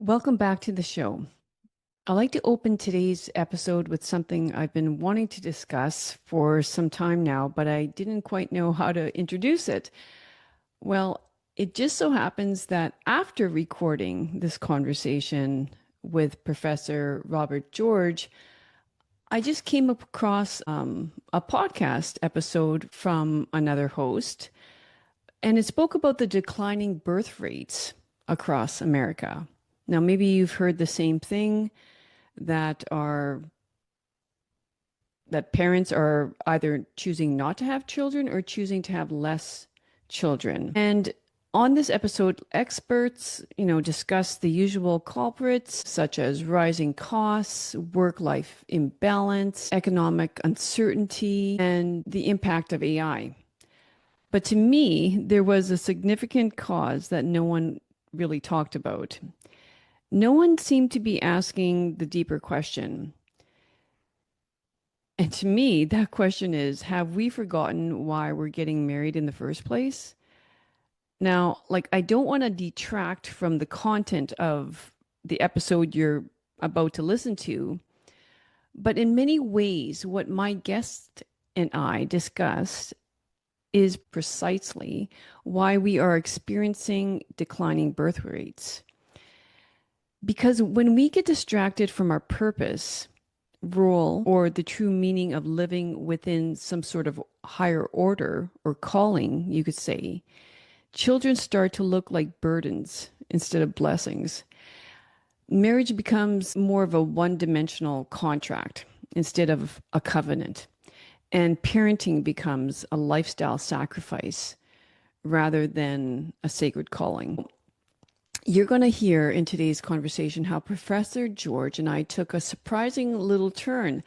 Welcome back to the show. I'd like to open today's episode with something I've been wanting to discuss for some time now, but I didn't quite know how to introduce it. Well, it just so happens that after recording this conversation with Professor Robert George, I just came across a podcast episode from another host, and it spoke about the declining birth rates across America. Now, maybe you've heard the same thing that are that parents are either choosing not to have children or choosing to have less children. And on this episode, experts, discuss the usual culprits such as rising costs, work-life imbalance, economic uncertainty, and the impact of AI. But to me, there was a significant cause that no one really talked about. No one seemed to be asking the deeper question. And to me, that question is, have we forgotten why we're getting married in the first place? Now, I don't want to detract from the content of the episode you're about to listen to, but in many ways, what my guest and I discussed is precisely why we are experiencing declining birth rates. Because when we get distracted from our purpose, role, or the true meaning of living within some sort of higher order or calling, you could say, children start to look like burdens instead of blessings. Marriage becomes more of a one-dimensional contract instead of a covenant. And parenting becomes a lifestyle sacrifice rather than a sacred calling. You're going to hear in today's conversation how Professor George and I took a surprising little turn.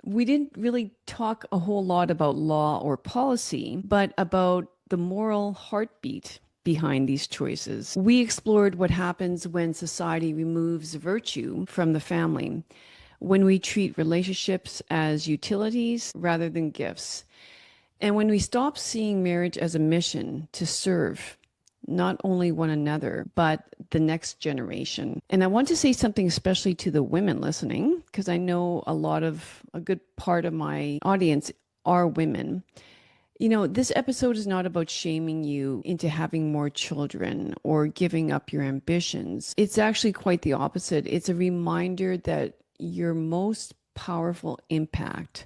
We didn't really talk a whole lot about law or policy, but about the moral heartbeat behind these choices. We explored what happens when society removes virtue from the family, when we treat relationships as utilities rather than gifts, and when we stop seeing marriage as a mission to serve not only one another, but the next generation. And I want to say something especially to the women listening, because I know a good part of my audience are women. This episode is not about shaming you into having more children or giving up your ambitions. It's actually quite the opposite. It's a reminder that your most powerful impact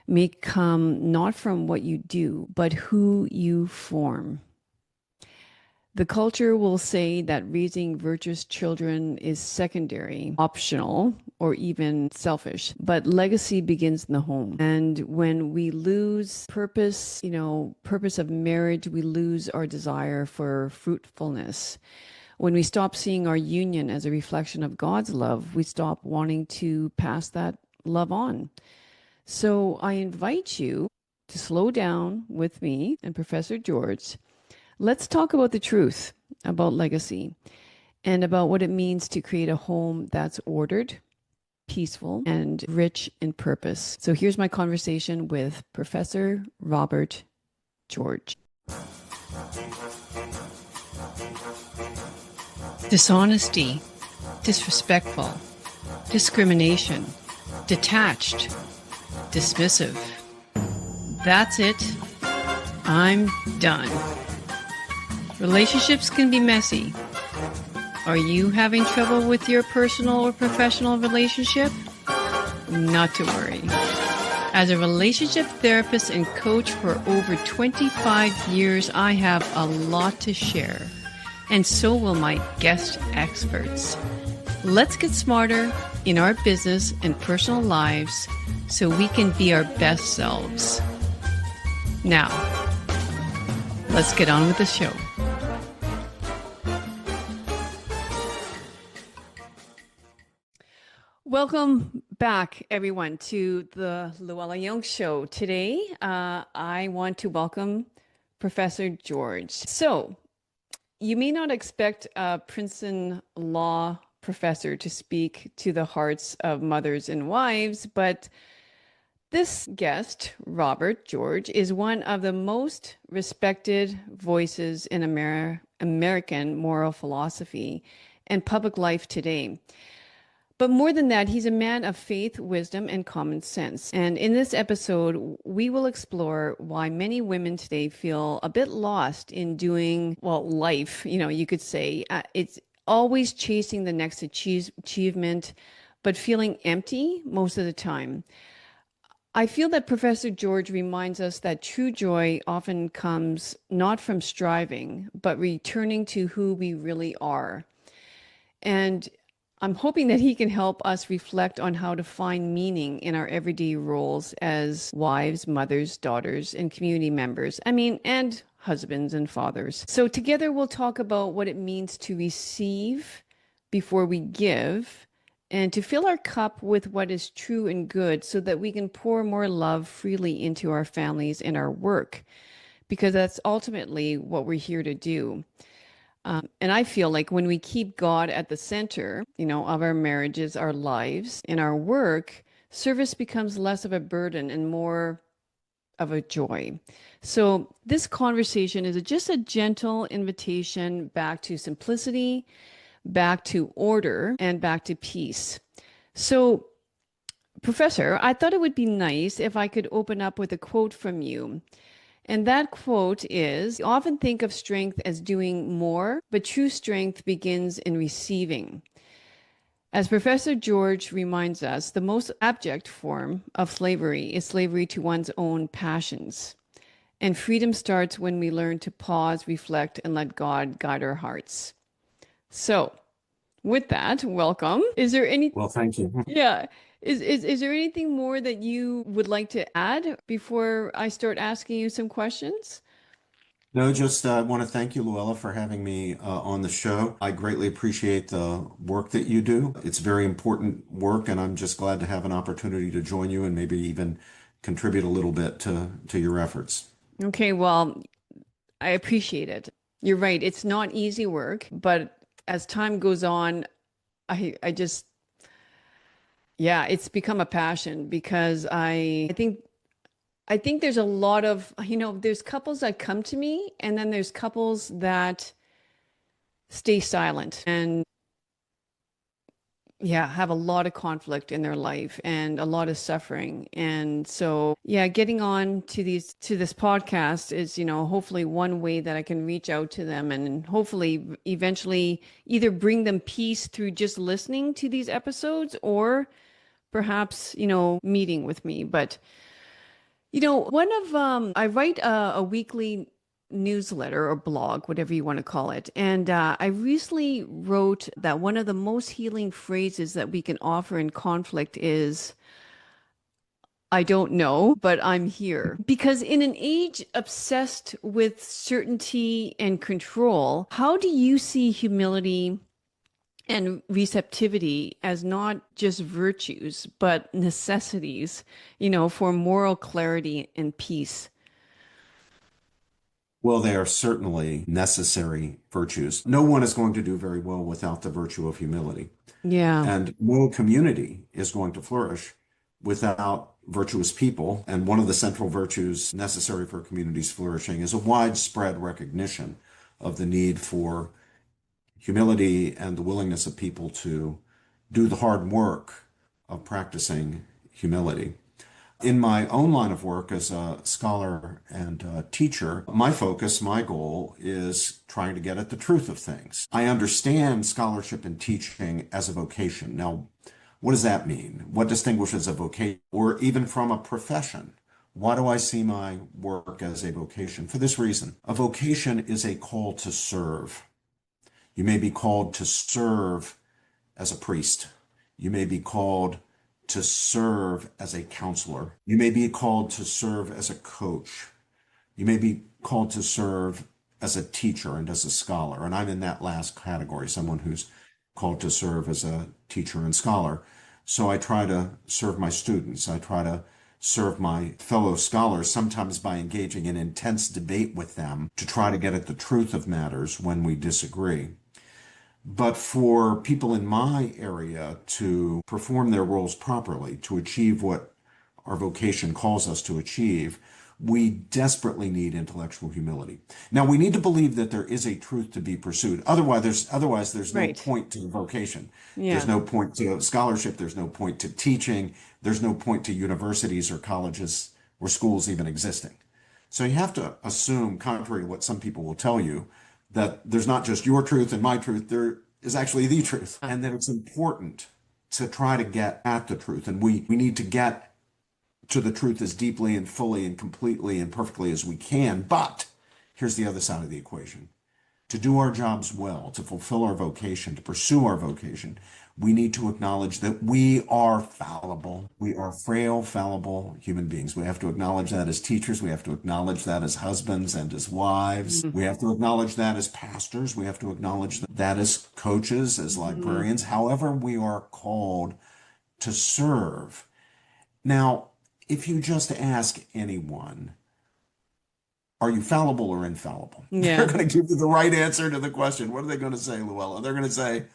may come not from what you do, but who you form. The culture will say that raising virtuous children is secondary, optional, or even selfish. But legacy begins in the home. And when we lose purpose, purpose of marriage, we lose our desire for fruitfulness. When we stop seeing our union as a reflection of God's love, we stop wanting to pass that love on. So I invite you to slow down with me and Professor George. Let's talk about the truth about legacy and about what it means to create a home that's ordered, peaceful, and rich in purpose. So here's my conversation with Professor Robert George. Dishonesty, disrespectful, discrimination, detached, dismissive. That's it. I'm done. Relationships can be messy. Are you having trouble with your personal or professional relationship? Not to worry. As a relationship therapist and coach for over 25 years, I have a lot to share. And so will my guest experts. Let's get smarter in our business and personal lives so we can be our best selves. Now, let's get on with the show. Welcome back, everyone, to the Luella Young Show. Today, I want to welcome Professor George. So, you may not expect a Princeton law professor to speak to the hearts of mothers and wives, but this guest, Robert George, is one of the most respected voices in American moral philosophy and public life today. But more than that, he's a man of faith, wisdom, and common sense. And in this episode, we will explore why many women today feel a bit lost in doing, well, life, you could say. It's always chasing the next achievement, but feeling empty most of the time. I feel that Professor George reminds us that true joy often comes not from striving, but returning to who we really are. And I'm hoping that he can help us reflect on how to find meaning in our everyday roles as wives, mothers, daughters, and community members. I mean, and husbands and fathers. So together we'll talk about what it means to receive before we give and to fill our cup with what is true and good so that we can pour more love freely into our families and our work, because that's ultimately what we're here to do. And I feel like when we keep God at the center, of our marriages, our lives, and our work, service becomes less of a burden and more of a joy. So this conversation is just a gentle invitation back to simplicity, back to order, and back to peace. So, Professor, I thought it would be nice if I could open up with a quote from you. And that quote is, "You often think of strength as doing more, but true strength begins in receiving." As Professor George reminds us, the most abject form of slavery is slavery to one's own passions. And freedom starts when we learn to pause, reflect, and let God guide our hearts. So, with that, welcome. Is there any, Well, thank you. yeah, is there anything more that you would like to add before I start asking you some questions? No, just want to thank you, Luella, for having me on the show. I greatly appreciate the work that you do. It's very important work, and I'm just glad to have an opportunity to join you and maybe even contribute a little bit to your efforts. Okay, well, I appreciate it. You're right. It's not easy work, but as time goes on, I just, yeah, it's become a passion because I think there's a lot of, there's couples that come to me and then there's couples that stay silent and yeah, have a lot of conflict in their life and a lot of suffering. And so, yeah, getting on to this podcast is, hopefully one way that I can reach out to them and hopefully eventually either bring them peace through just listening to these episodes or perhaps, meeting with me. But one of I write a weekly newsletter or blog, whatever you want to call it. And I recently wrote that one of the most healing phrases that we can offer in conflict is, "I don't know, but I'm here." Because in an age obsessed with certainty and control, how do you see humility and receptivity as not just virtues, but necessities, for moral clarity and peace? Well, they are certainly necessary virtues. No one is going to do very well without the virtue of humility. Yeah. And no community is going to flourish without virtuous people. And one of the central virtues necessary for communities flourishing is a widespread recognition of the need for humility and the willingness of people to do the hard work of practicing humility. In my own line of work as a scholar and a teacher, my focus, my goal is trying to get at the truth of things. I understand scholarship and teaching as a vocation. Now, what does that mean? What distinguishes a vocation or even from a profession? Why do I see my work as a vocation? For this reason, a vocation is a call to serve. You may be called to serve as a priest. You may be called to serve as a counselor. You may be called to serve as a coach. You may be called to serve as a teacher and as a scholar. And I'm in that last category, someone who's called to serve as a teacher and scholar. So I try to serve my students. I try to serve my fellow scholars, sometimes by engaging in intense debate with them to try to get at the truth of matters when we disagree. But for people in my area to perform their roles properly, to achieve what our vocation calls us to achieve, we desperately need intellectual humility. Now, we need to believe that there is a truth to be pursued. Otherwise, there's no Right. point to vocation. There's Yeah. no point to scholarship. There's no point to teaching. There's no point to universities or colleges or schools even existing. So you have to assume, contrary to what some people will tell you, that there's not just your truth and my truth, there is actually the truth, and that it's important to try to get at the truth. And we need to get to the truth as deeply and fully and completely and perfectly as we can. But here's the other side of the equation. To do our jobs well, to fulfill our vocation, to pursue our vocation, we need to acknowledge that we are fallible. We are frail, fallible human beings. We have to acknowledge that as teachers. We have to acknowledge that as husbands and as wives. Mm-hmm. We have to acknowledge that as pastors. We have to acknowledge that as coaches, as librarians, however we are called to serve. Now, if you just ask anyone, are you fallible or infallible? They're Yeah. going to give you the right answer to the question. What are they going to say, Luella? They're going to say,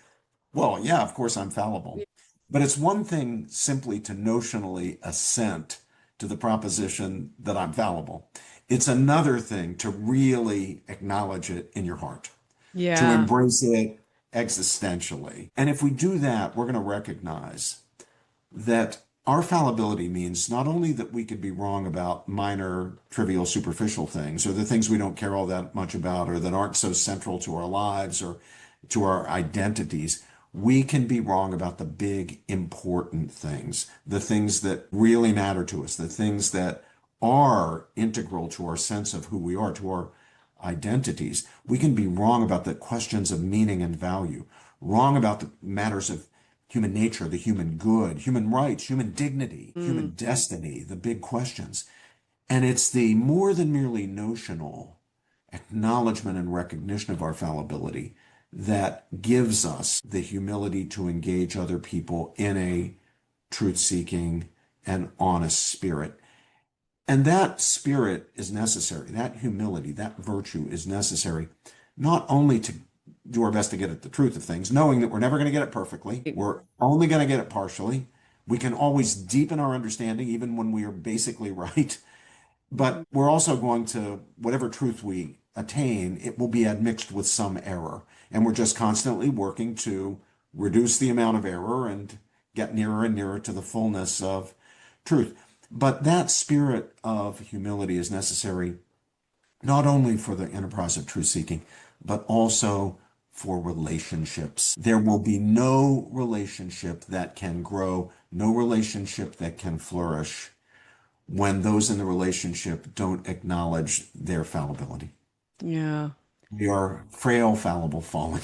well, yeah, of course I'm fallible. But it's one thing simply to notionally assent to the proposition that I'm fallible. It's another thing to really acknowledge it in your heart, to Yeah. embrace it existentially. And if we do that, we're going to recognize that our fallibility means not only that we could be wrong about minor, trivial, superficial things, or the things we don't care all that much about, or that aren't so central to our lives or to our identities. We can be wrong about the big, important things, the things that really matter to us, the things that are integral to our sense of who we are, to our identities. We can be wrong about the questions of meaning and value, wrong about the matters of human nature, the human good, human rights, human dignity, human Mm. destiny, the big questions. And it's the more than merely notional acknowledgement and recognition of our fallibility that gives us the humility to engage other people in a truth-seeking and honest spirit. And that spirit is necessary. That humility, that virtue is necessary, not only to do our best to get at the truth of things, knowing that we're never going to get it perfectly. We're only going to get it partially. We can always deepen our understanding, even when we are basically right. But we're also going to, whatever truth we attain, it will be admixed with some error. And we're just constantly working to reduce the amount of error and get nearer and nearer to the fullness of truth. But that spirit of humility is necessary not only for the enterprise of truth seeking, but also for relationships. There will be no relationship that can grow, no relationship that can flourish when those in the relationship don't acknowledge their fallibility. Yeah. We are frail, fallible, fallen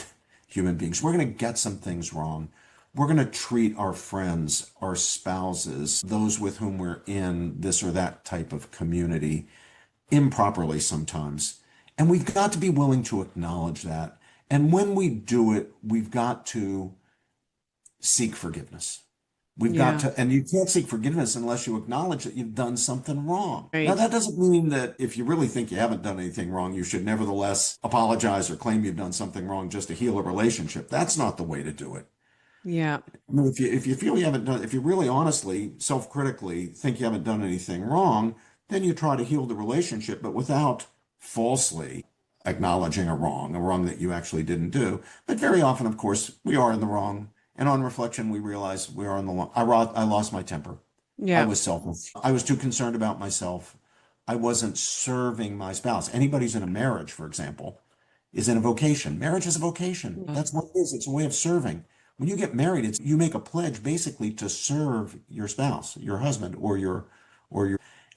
human beings. We're going to get some things wrong. We're going to treat our friends, our spouses, those with whom we're in this or that type of community improperly sometimes. And we've got to be willing to acknowledge that. And when we do it, we've got to seek forgiveness. We've got Yeah. to, and you can't seek forgiveness unless you acknowledge that you've done something wrong. Now, Right. that doesn't mean that if you really think you haven't done anything wrong, you should nevertheless apologize or claim you've done something wrong just to heal a relationship. That's not the way to do it. Yeah. I mean, if you feel you haven't done, if you really honestly, self-critically think you haven't done anything wrong, then you try to heal the relationship, but without falsely acknowledging a wrong that you actually didn't do. But very often, of course, we are in the wrong. And on reflection, we realize we are in the wrong. I lost my temper. I Yeah. was selfish. I was too concerned about myself. I wasn't serving my spouse. Anybody who's in a marriage, for example, is in a vocation. Marriage is a vocation. Yeah. That's what it is. It's a way of serving. When you get married, it's you make a pledge basically to serve your spouse, your husband, or your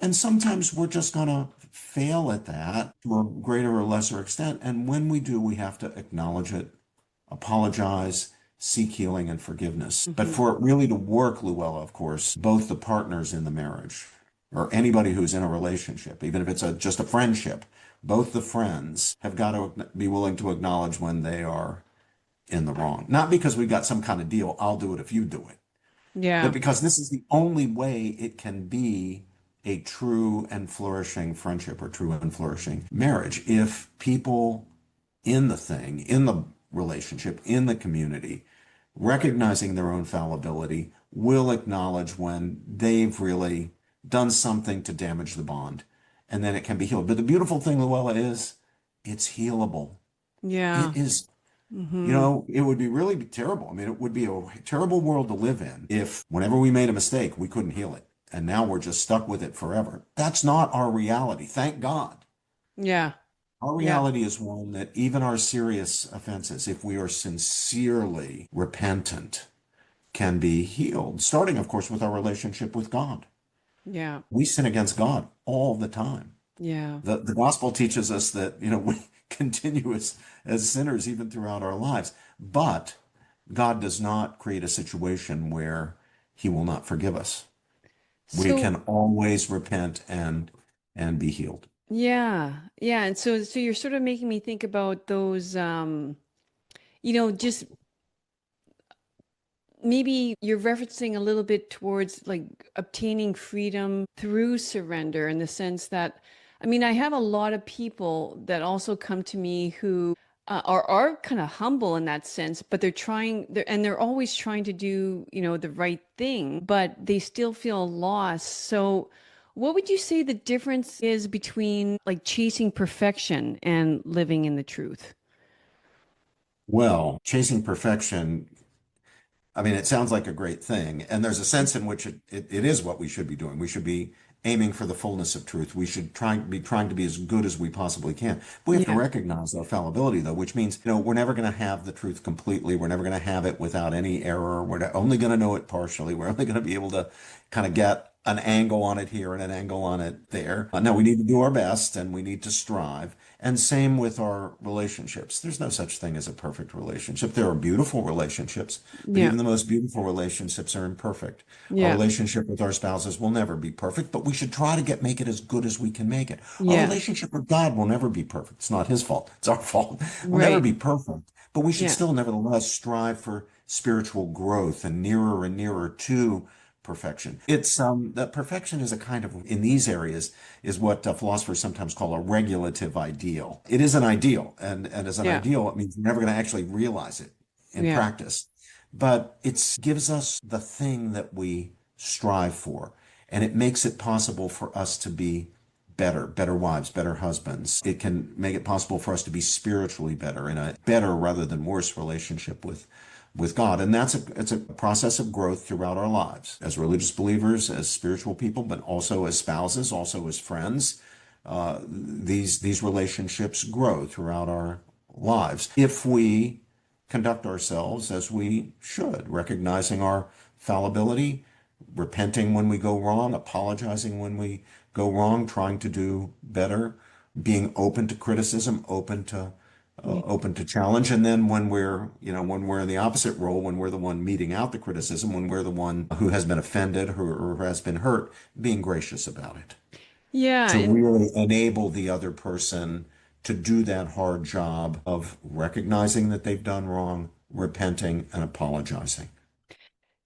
and sometimes we're just gonna fail at that to a greater or lesser extent. And when we do, we have to acknowledge it, apologize, seek healing and forgiveness. But Hmm. for it really to work, Luella, of course, both the partners in the marriage or anybody who's in a relationship, even if it's just a friendship, both the friends have got to be willing to acknowledge when they are in the wrong. Not because we got some kind of deal, I'll do it if you do it, but Yeah. because this is the only way it can be a true and flourishing friendship or true and flourishing marriage. If people in the thing, in the relationship, in the community, recognizing their own fallibility, will acknowledge when they've really done something to damage the bond and then it can be healed. But the beautiful thing, Luella, is it's healable. Yeah. It is, Hmm. it would be really terrible. I mean, it would be a terrible world to live in if whenever we made a mistake, we couldn't heal it. And now we're just stuck with it forever. That's not our reality. Thank God. Yeah. Our Yeah. reality is one that even our serious offenses, if we are sincerely repentant, can be healed, starting, of course, with our relationship with God. Yeah. We sin against God all the time. Yeah. The gospel teaches us that, we continue as sinners even throughout our lives. But God does not create a situation where he will not forgive us. We So can always repent and be healed. yeah. Yeah. And so you're sort of making me think about those just maybe you're referencing a little bit towards like obtaining freedom through surrender in the sense that, I mean, I have a lot of people that also come to me who are kind of humble in that sense, but they're always trying to do, the right thing, but they still feel lost. So, what would you say the difference is between like chasing perfection and living in the truth? Well, chasing perfection, I mean, it sounds like a great thing. And there's a sense in which it is what we should be doing. We should be aiming for the fullness of truth. We should trying to be as good as we possibly can. We have to Yeah. recognize our fallibility, though, which means, we're never going to have the truth completely. We're never going to have it without any error. We're only going to know it partially. We're only going to be able to kind of get an angle on it here and an angle on it there. Now, we need to do our best and we need to strive. And same with our relationships. There's no such thing as a perfect relationship. There are beautiful relationships, but Yeah. even the most beautiful relationships are imperfect. Our Yeah. relationship with our spouses will never be perfect, but we should try to make it as good as we can make it. Our Yeah. relationship with God will never be perfect. It's not his fault. It's our fault. Will never Right. be perfect, but we should Yeah. still nevertheless strive for spiritual growth and nearer to perfection. It's that perfection is a kind of in these areas is what philosophers sometimes call a regulative ideal. It is an ideal, and as an Yeah. ideal, it means we're never going to actually realize it in Yeah. practice. But it gives us the thing that we strive for, and it makes it possible for us to be better wives, better husbands. It can make it possible for us to be spiritually better in a better rather than worse relationship with God. And it's a process of growth throughout our lives as religious believers, as spiritual people, but also as spouses, also as friends. These relationships grow throughout our lives if we conduct ourselves as we should, recognizing our fallibility, repenting when we go wrong, apologizing when we go wrong, trying to do better, being open to criticism, Yeah. open to challenge. And then when we're in the opposite role, when we're the one meting out the criticism, when we're the one who has been offended or who has been hurt, being gracious about it Yeah, to and really enable the other person to do that hard job of recognizing that they've done wrong, repenting, and apologizing.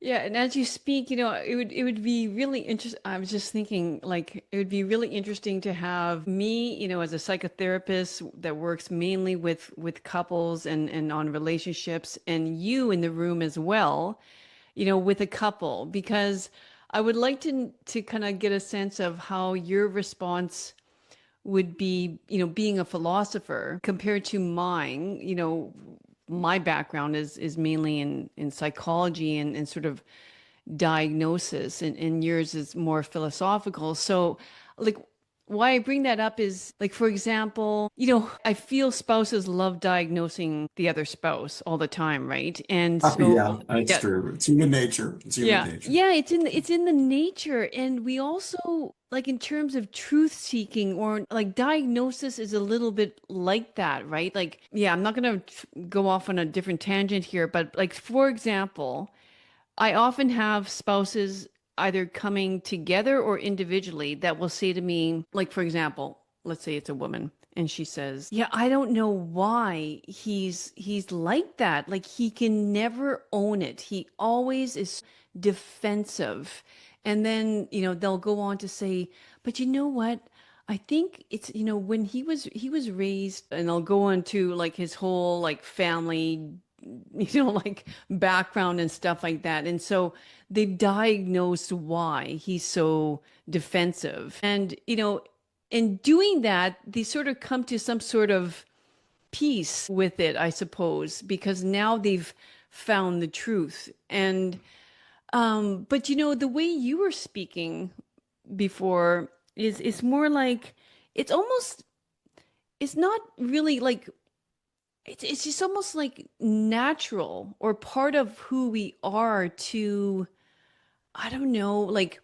yeah, and as you speak, it would be really interesting. I was just thinking, like, it would be really interesting to have me, as a psychotherapist that works mainly with couples and on relationships, and you in the room as well, with a couple, because I would like to kind of get a sense of how your response would be, being a philosopher compared to mine. My background is mainly in psychology and sort of diagnosis, and yours is more philosophical. So, like, why I bring that up is like, for example, I feel spouses love diagnosing the other spouse all the time, right? And Yeah, so, that's yeah, true. It's human nature. It's human yeah. nature. Yeah, it's in the nature. And we also like in terms of truth seeking or like diagnosis is a little bit like that, right? Like, yeah, I'm not gonna go off on a different tangent here, but like for example, I often have spouses either coming together or individually that will say to me, like, for example, let's say it's a woman, and she says, "Yeah, I don't know why he's like that. Like he can never own it. He always is defensive." And then, they'll go on to say, "But you know what? I think it's, when he was raised," and they'll go into like his whole like family like background and stuff like that. And so they've diagnosed why he's so defensive. And, in doing that, they sort of come to some sort of peace with it, I suppose, because now they've found the truth. And but the way you were speaking before is more like it's almost it's not really like it's just almost like natural or part of who we are to, I don't know, like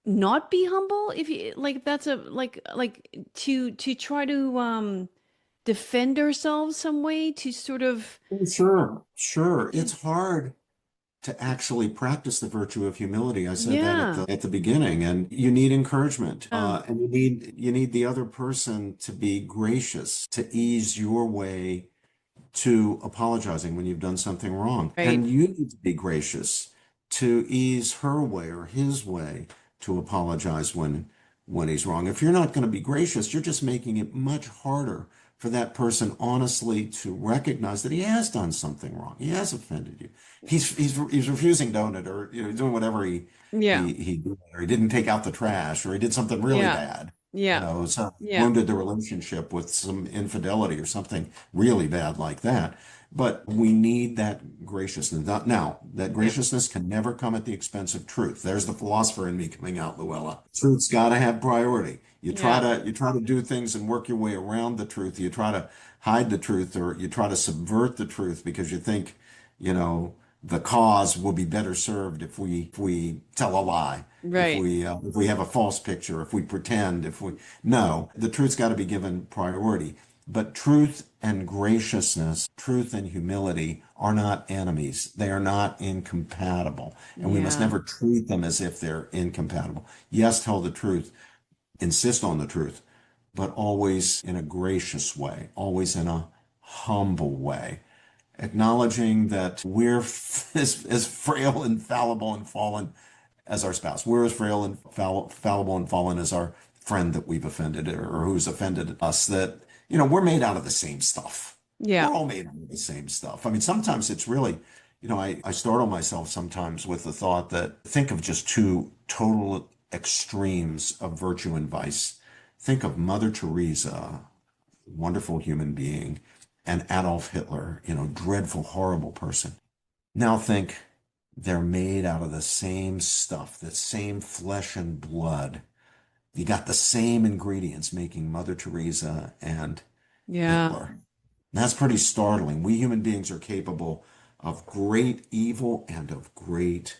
not be humble, if you like, that's a like to try to defend ourselves some way, to sort of Sure, sure. yeah, It's hard to actually practice the virtue of humility. I said that at yeah, the beginning, and you need encouragement, yeah, and you need the other person to be gracious, to ease your way to apologizing when you've done something wrong. right, And you need to be gracious to ease her way or his way to apologize when he's wrong. If you're not going to be gracious, you're just making it much harder for that person honestly to recognize that he has done something wrong. He has offended you. He's refusing donut, or doing whatever yeah, he did, or he didn't take out the trash, or he did something really yeah, bad. yeah, So yeah, wounded the relationship with some infidelity or something really bad like that. But we need that graciousness. Now, that yeah, graciousness can never come at the expense of truth. There's the philosopher in me coming out, Luella. Truth's got to have priority. yeah, You try to do things and work your way around the truth. You try to hide the truth, or you try to subvert the truth because you think, you know, the cause will be better served if we tell a lie, right, if we have a false picture, if we pretend, if we no, the truth's got to be given priority. But truth and graciousness, truth and humility are not enemies. They are not incompatible, and we must yeah, never treat them as if they're incompatible. Yes, tell the truth, insist on the truth, but always in a gracious way, always in a humble way, acknowledging that we're as frail and fallible and fallen as our spouse. We're as frail and fallible and fallen as our friend that we've offended, or who's offended us. That, we're made out of the same stuff. yeah, We're all made out of the same stuff. I mean, sometimes it's really, I startle myself sometimes with the thought that think of just two total extremes of virtue and vice. Think of Mother Teresa, wonderful human being, and Adolf Hitler, dreadful, horrible person. Now think they're made out of the same stuff, the same flesh and blood. You got the same ingredients making Mother Teresa and yeah, Hitler. That's pretty startling. We human beings are capable of great evil and of great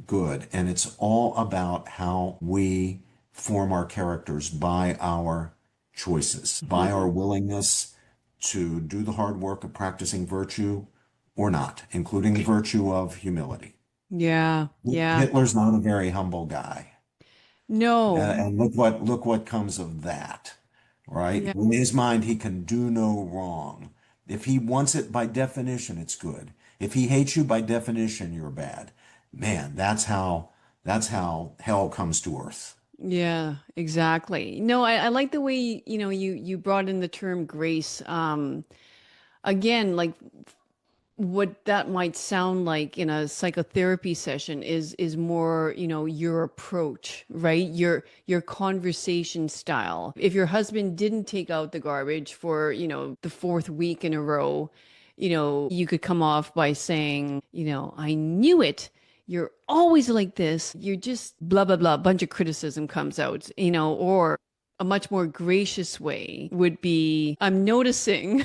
good. And it's all about how we form our characters by our choices, by our mhm, willingness to do the hard work of practicing virtue or not, including the virtue of humility. yeah, yeah, Hitler's not a very humble guy. no, And look what comes of that, right? yeah, In his mind, he can do no wrong. If he wants it by definition, it's good. If he hates you by definition, you're bad. Man, that's how hell comes to earth. yeah, exactly. No, I like the way, you brought in the term grace. Again, like what that might sound like in a psychotherapy session is more, your approach, right? Your conversation style. If your husband didn't take out the garbage for, the fourth week in a row, you could come off by saying, I knew it. You're always like this. You're just blah blah blah. A bunch of criticism comes out, or a much more gracious way would be, I'm noticing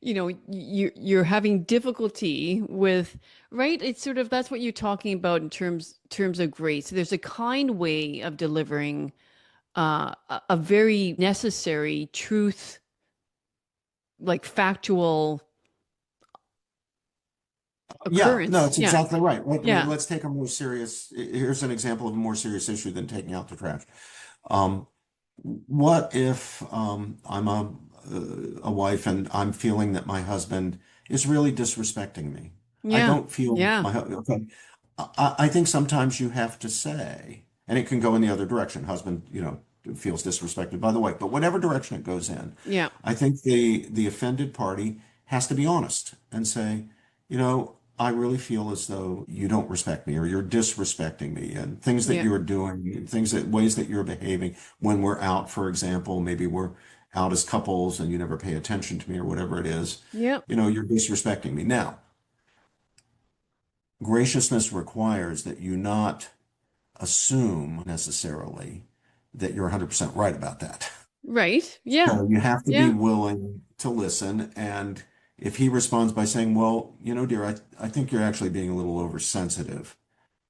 you're having difficulty with, right, it's sort of, that's what you're talking about in terms of grace. There's a kind way of delivering a very necessary truth, like factual Yeah, no, occurrence. it's Yeah, exactly right. yeah, Let's take a more serious. Here's an example of a more serious issue than taking out the trash. Um, what if I'm a wife and I'm feeling that my husband is really disrespecting me? I yeah, don't feel yeah, okay. I think sometimes you have to say, and it can go in the other direction. Husband, feels disrespected by the wife, but whatever direction it goes in, yeah, I think the offended party has to be honest and say, you know, I really feel as though you don't respect me or you're disrespecting me and things that Yeah. you're doing, ways that you're behaving when we're out, for example, maybe we're out as couples and you never pay attention to me or whatever it is, Yeah. you're disrespecting me. Now, graciousness requires that you not assume necessarily that you're 100% right about that. Right. Yeah. So you have to be Yeah. willing to listen. And if he responds by saying, well, dear, I think you're actually being a little oversensitive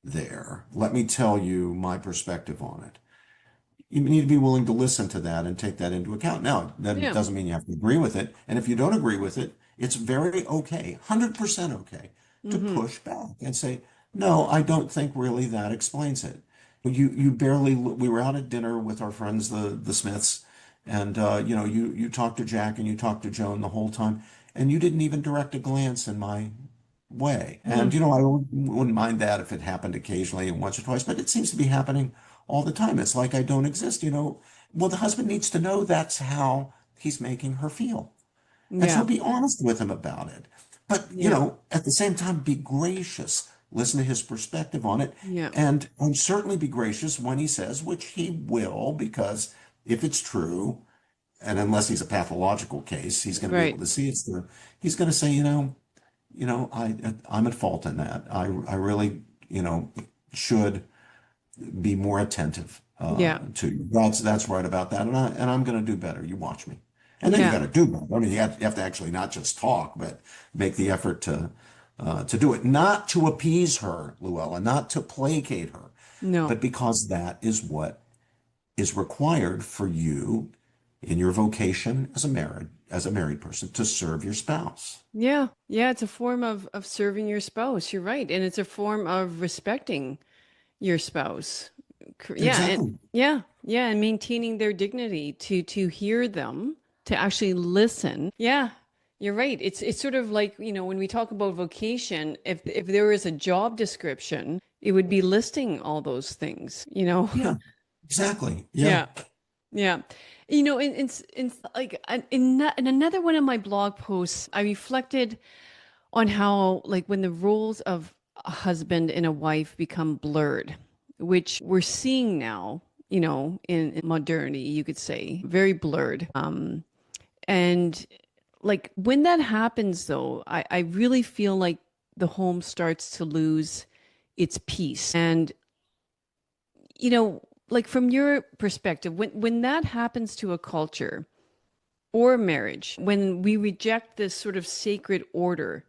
there. Let me tell you my perspective on it. You need to be willing to listen to that and take that into account. Now, that Yeah. doesn't mean you have to agree with it. And if you don't agree with it, it's very okay, 100% okay to Mm-hmm. push back and say, no, I don't think really that explains it. You barely, we were out at dinner with our friends, the Smiths, and you talked to Jack and you talked to Joan the whole time, and you didn't even direct a glance in my way. And, Mm. I wouldn't mind that if it happened occasionally and once or twice, but it seems to be happening all the time. It's like I don't exist. Well, the husband needs to know that's how he's making her feel. And so Yeah. be honest with him about it. But, Yeah. at the same time, be gracious. Listen to his perspective on it. Yeah. And certainly be gracious when he says, which he will, because if it's true, and unless he's a pathological case, he's going to be able Right. to see it's there. He's going to say, I'm at fault in that. I really, should be more attentive Yeah. to you. That's right about that, and I'm going to do better. You watch me, and then you got Yeah. to do better. I mean, you have to actually not just talk, but make the effort to do it, not to appease her, Luella, not to placate her, No. but because that is what is required for you in your vocation as a married person to serve your spouse. Yeah. Yeah. It's a form of serving your spouse. You're right. And it's a form of respecting your spouse. Yeah. And Exactly. yeah. Yeah. And maintaining their dignity to hear them, to actually listen. Yeah. You're right. It's sort of like, when we talk about vocation, if there was a job description, it would be listing all those things. Yeah. Exactly. Yeah. Yeah. Yeah. In like in another one of my blog posts, I reflected on how like when the roles of a husband and a wife become blurred, which we're seeing now, in modernity, you could say, very blurred. And like when that happens though, I really feel like the home starts to lose its peace. And you know, like from your perspective, when that happens to a culture or marriage, when we reject this sort of sacred order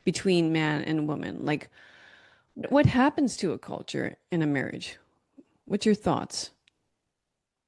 between man and woman, like what happens to a culture in a marriage? What's your thoughts?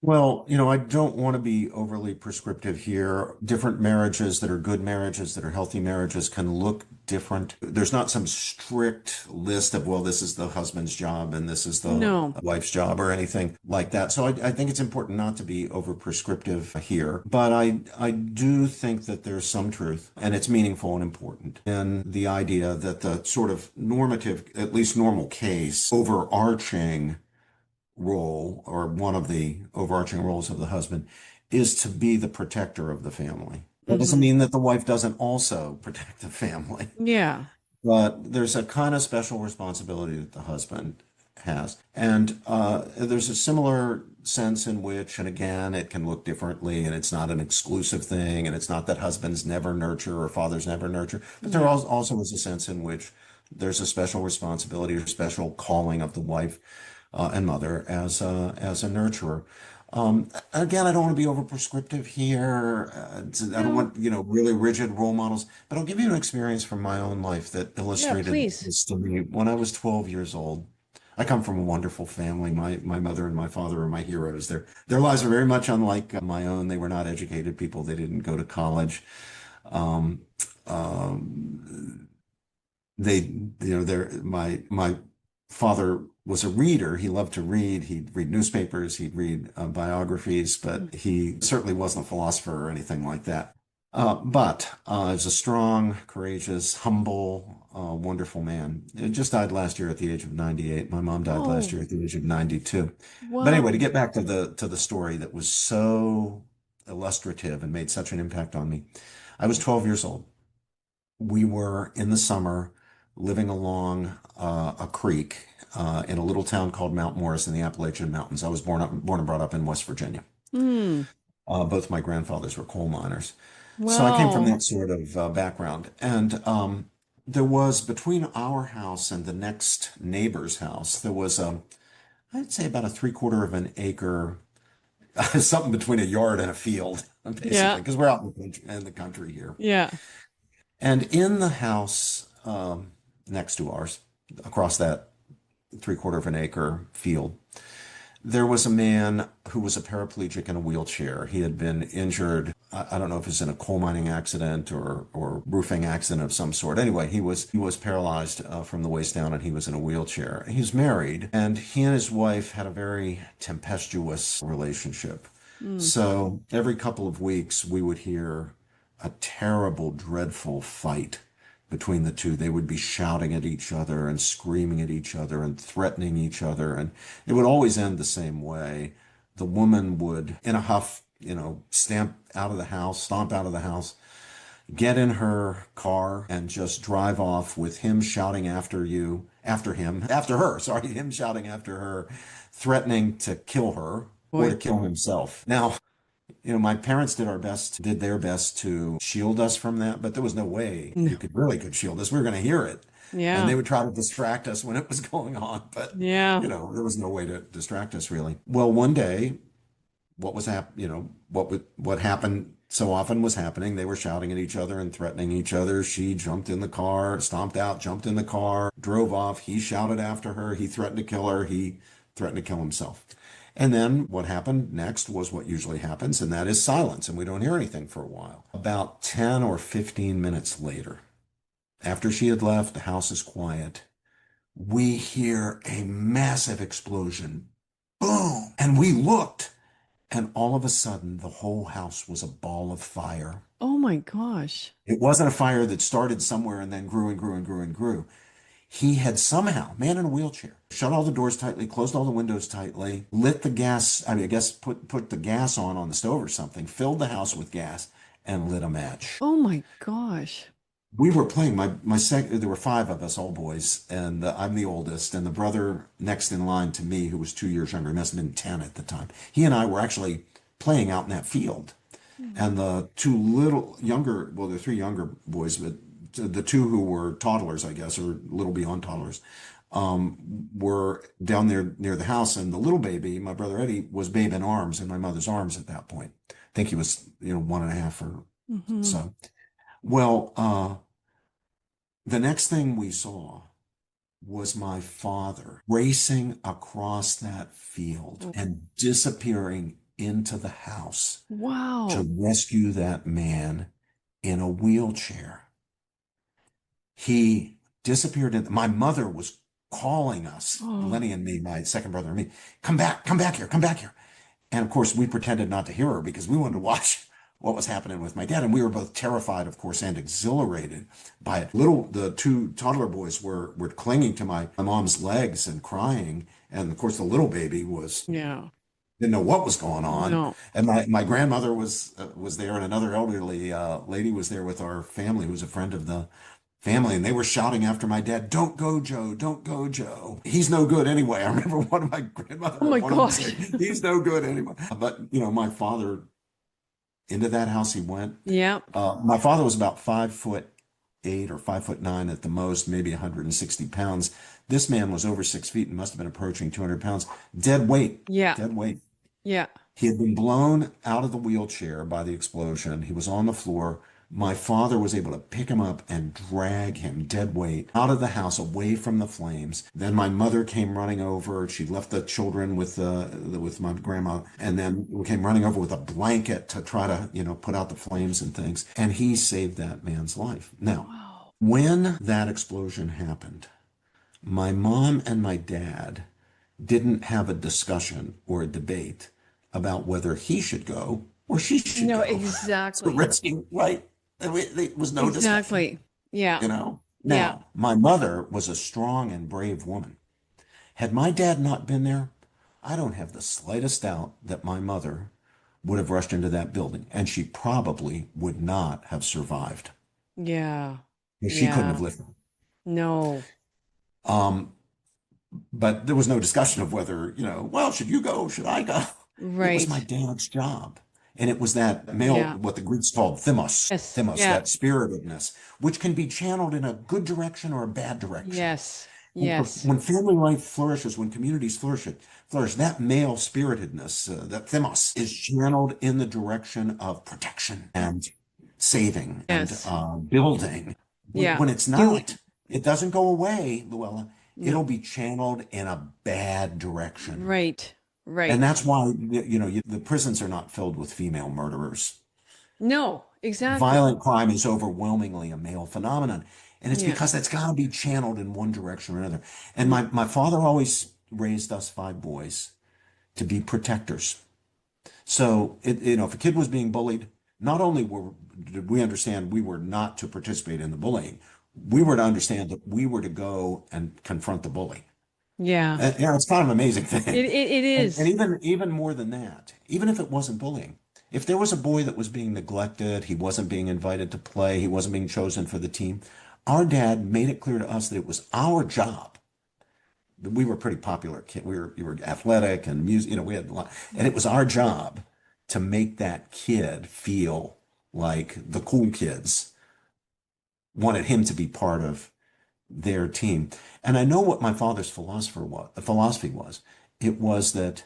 Well, I don't want to be overly prescriptive here. Different marriages that are good marriages, that are healthy marriages can look different. There's not some strict list of, well, this is the husband's job and this is the No. wife's job or anything like that. So I think it's important not to be over prescriptive here. But I do think that there's some truth and it's meaningful and important in the idea that the sort of normative, at least normal case, overarching role, or one of the overarching roles of the husband, is to be the protector of the family. That doesn't Hmm. mean that the wife doesn't also protect the family, Yeah. but there's a kind of special responsibility that the husband has. And there's a similar sense in which, and again, it can look differently, and it's not an exclusive thing, and it's not that husbands never nurture or fathers never nurture, but there Yeah. also is a sense in which there's a special responsibility or special calling of the wife and mother as a nurturer. Again, I don't want to be over prescriptive here. I don't No. want, really rigid role models, but I'll give you an experience from my own life that Yeah, illustrated please. this to me. When I was 12 years old, I come from a wonderful family. My mother and my father are my heroes. Their lives are very much unlike my own. They were not educated people. They didn't go to college. Um, um, they, my father was a reader. He loved to read. He'd read newspapers, he'd read biographies, but he certainly wasn't a philosopher or anything like that. But he was a strong, courageous, humble, wonderful man. He just died last year at the age of 98. My mom died last Oh, year at the age of 92. But anyway, to wow. get back to the story that was so illustrative and made such an impact on me, I was 12 years old. We were in the summer living along a creek in a little town called Mount Morris in the Appalachian Mountains. I was born and brought up in West Virginia. Hmm. Both my grandfathers were coal miners. So I came from Wow. that sort of background. And there was between our house and the next neighbor's house, there was, I'd say about a three-quarter of an acre, something between a yard and a field, Yeah. basically, because we're out in the country here. Yeah. And in the house next to ours, across that three-quarter of an acre field, there was a man who was a paraplegic in a wheelchair. He had been injured. I don't know if it was in a coal mining accident or roofing accident of some sort. Anyway, he was paralyzed from the waist down, and he was in a wheelchair. He's married, and he and his wife had a very tempestuous relationship. Mm. So every couple of weeks, we would hear a terrible, dreadful fight between the two. They would be shouting at each other and screaming at each other and threatening each other. And it would always end the same way. The woman would, in a huff, stomp out of the house, get in her car and just drive off with him shouting after her, sorry, him shouting after her, threatening to kill her or to Boy. kill himself. Now, my parents did their best to shield us from that, but there was no way No. you could shield us. We were going to hear it. And they Yeah. would try to distract us when it was going on, but Yeah. there was no way to distract us really. Well, one day, what happened so often was happening. They were shouting at each other and threatening each other. She jumped in the car, stomped out, jumped in the car, drove off. He shouted after her. He threatened to kill her. He threatened to kill himself. And then what happened next was what usually happens, and that is silence, and we don't hear anything for a while. About 10 or 15 minutes later, after she had left, the house is quiet. We hear a massive explosion. Boom! And we looked, and all of a sudden, the whole house was a ball of fire. Oh my gosh. It wasn't a fire that started somewhere and then grew and grew and grew and grew. He had somehow, man in a wheelchair, shut all the doors tightly, closed all the windows tightly, lit the gas, I guess put the gas on the stove or something, filled the house with gas, and lit a match. Oh my gosh. We were playing, there were five of us, all boys, and I'm the oldest, and the brother next in line to me, who was 2 years younger, he must have been 10 at the time. He and I were actually playing out in that field. And the the three younger boys, but the two who were toddlers, I guess, or a little beyond toddlers, were down there near the house. And the little baby, my brother Eddie, was babe in arms in my mother's arms at that point. I think he was, 1.5 or Mm-hmm. so. Well, the next thing we saw was my father racing across that field and disappearing into the house to Wow. rescue that man in a wheelchair. He disappeared. My mother was calling us, Oh, Lenny and me, my second brother and me, come back here, come back here. And of course, we pretended not to hear her because we wanted to watch what was happening with my dad. And we were both terrified, of course, and exhilarated by it. The two toddler boys were clinging to my mom's legs and crying. And of course, the little baby yeah. didn't know what was going on. No. And my grandmother was there, and another elderly lady was there with our family, who was a friend of the family, and they were shouting after my dad, "Don't go, Joe! Don't go, Joe! He's no good anyway." I remember one of my Oh grandmother, my one of them gosh. saying, "He's no good anyway." But my father, into that house he went. Yeah. My father was about 5'8" or 5'9" at the most, maybe 160 pounds. This man was over 6 feet and must have been approaching 200 pounds. Dead weight, Yeah. dead weight. Yeah. He had been blown out of the wheelchair by the explosion. He was on the floor. My father was able to pick him up and drag him dead weight out of the house, away from the flames. Then my mother came running over. She left the children with my grandma, and then we came running over with a blanket to try to put out the flames and things. And he saved that man's life. Now, Wow. when that explosion happened, my mom and my dad didn't have a discussion or a debate about whether he should go or she should No, go to exactly. rescue, right? There was no discussion, Exactly. Yeah. Yeah. Now, my mother was a strong and brave woman. Had my dad not been there, I don't have the slightest doubt that my mother would have rushed into that building, and she probably would not have survived. Yeah. She couldn't have Yeah. lived. No. Um, but there was no discussion of whether, well, should you go? Should I go? It was my Right. dad's job. And it was that male, Yeah. what the Greeks called Yes. thymos, Yeah. that spiritedness, which can be channeled in a good direction or a bad direction. Yes. And Yes. when family life flourishes, when communities flourish, that male spiritedness, that thymos, is channeled in the direction of protection and saving and Yes. building. Yeah. When it's Do not, it doesn't go away, Luella. no. It'll be channeled in a bad direction. Right. And Right. that's why, the prisons are not filled with female murderers. No, exactly. Violent crime is overwhelmingly a male phenomenon. And it's Yeah. because that's got to be channeled in one direction or another. And Yeah. my father always raised us five boys to be protectors. So, if a kid was being bullied, not only did we understand we were not to participate in the bullying, we were to understand that we were to go and confront the bully. Yeah. It's kind of an amazing thing. It And is. even more than that, even if it wasn't bullying, if there was a boy that was being neglected, he wasn't being invited to play, he wasn't being chosen for the team, our dad made it clear to us that it was our job. We were pretty popular kid. We were athletic and music, we had a lot, and it was our job to make that kid feel like the cool kids wanted him to be part of their team. And I know what my father's philosophy was. It was that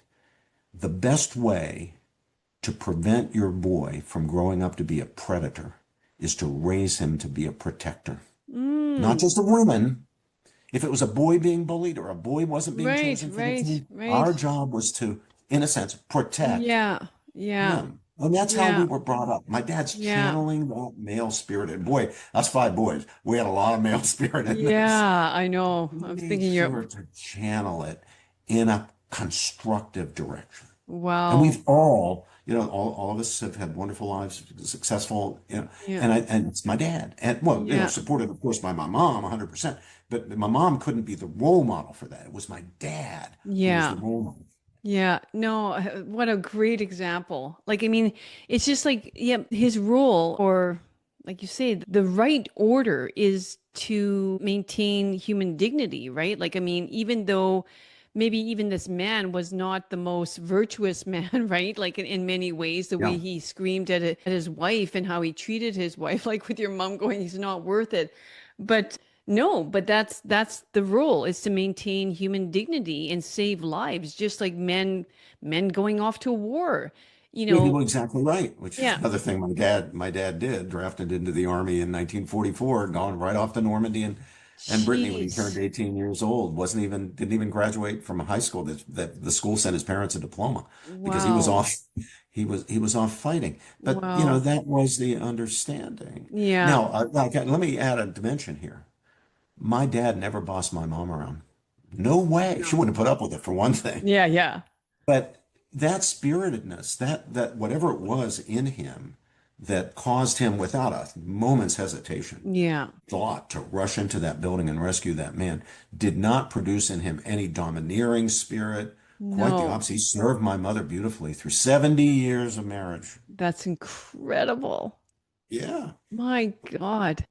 the best way to prevent your boy from growing up to be a predator is to raise him to be a protector. Not Mm. just a woman. If it was a boy being bullied or a boy wasn't being Right, chosen for the right, team, our right. job was to, in a sense, protect Yeah. Yeah. him. And that's how we Yeah. were brought up. My dad's Yeah. channeling that male spirit. And boy, us five boys, we had a lot of male spirit in this. Yeah, I know. He I'm made thinking you're sure to channel it in a constructive direction. And wow. we've all of us have had wonderful lives, successful, Yeah. and it's my dad. And well, Yeah. supported, of course, by my mom 100%. But my mom couldn't be the role model for that. It was my dad who was the Yeah. role model. Yeah, no, what a great example. Like, I mean, it's just like, yeah, his role, or like you say, the right order is to maintain human dignity, right? Like, I mean, even though maybe even this man was not the most virtuous man, right? Like in many ways, the way Yeah. he screamed at his wife and how he treated his wife, like with your mom going, he's not worth it. But no, but that's the rule is to maintain human dignity and save lives, just like men going off to war. You Yeah, you know, were exactly right, which is yeah. another thing my dad did, drafted into the army in 1944, gone right off to Normandy and Brittany when he turned Jeez. 18 years old, didn't even graduate from a high school that the school sent his parents a diploma because Wow. he was off fighting. But Wow. that was the understanding. Yeah. Now, let me add a dimension here. My dad never bossed my mom around. No way. She No. wouldn't put up with it for one thing. Yeah, yeah. But that spiritedness, that whatever it was in him that caused him without a moment's hesitation, Yeah. thought to rush into that building and rescue that man, did not produce in him any domineering spirit. Quite the No. opposite. He served my mother beautifully through 70 years of marriage. That's incredible. Yeah. My God.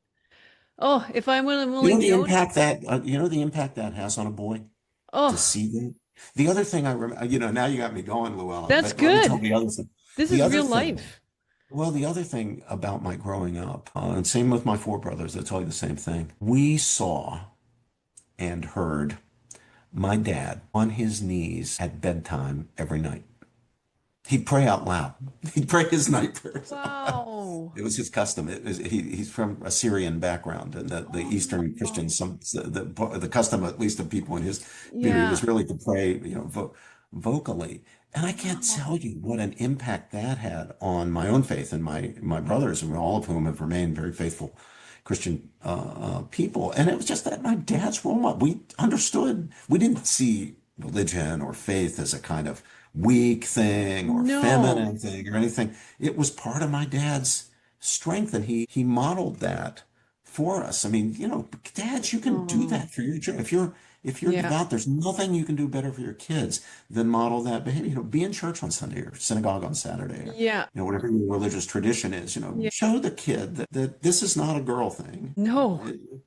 Oh, if I will only known. You know the impact that has on a boy to Oh, see that. The other thing I remember, now you got me going, Llewellyn, that's but let me tell good. the other thing. This The is other real thing life. Well, the other thing about my growing up, and same with my four brothers, they'll tell you the same thing. We saw and heard my dad on his knees at bedtime every night. He'd pray out loud. He'd pray his night prayers. Wow. It was his custom. He's from a Syrian background, and the Oh Eastern no. Christians, the custom, at least of people in his community, Yeah. was really to pray, vocally. And I can't Wow. tell you what an impact that had on my own faith and my brothers, and all of whom have remained very faithful Christian people. And it was just that my dad's role model. We understood. We didn't see religion or faith as a kind of weak thing or No. feminine thing or anything. It was part of my dad's strength, and he modeled that for us. I mean, dads, you can do Oh. that for your children. If you're Yeah. devout, there's nothing you can do better for your kids than model that behavior. Be in church on Sunday or synagogue on Saturday or, Yeah. whatever your religious tradition is, Yeah. show the kid that this is not a girl thing. No.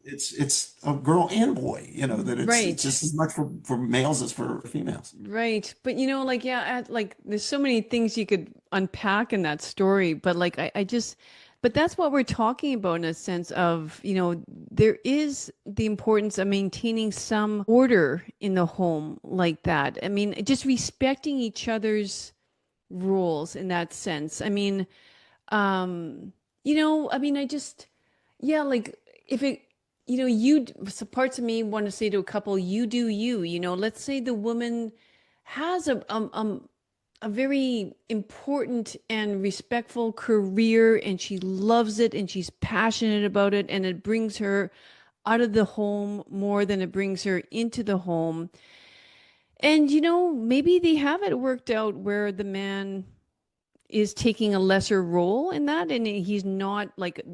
It's a girl and boy, that it's Right. just as much for males as for females. Right. But like, yeah, like there's so many things you could unpack in that story, but like I just but that's what we're talking about in a sense of, there is the importance of maintaining some order in the home like that. I mean, just respecting each other's rules in that sense. I mean, I mean, I just, yeah, like if it, so parts of me want to say to a couple, you do you, let's say the woman has a very important and respectful career and she loves it and she's passionate about it and it brings her out of the home more than it brings her into the home. And, maybe they have it worked out where the man is taking a lesser role in that and he's not like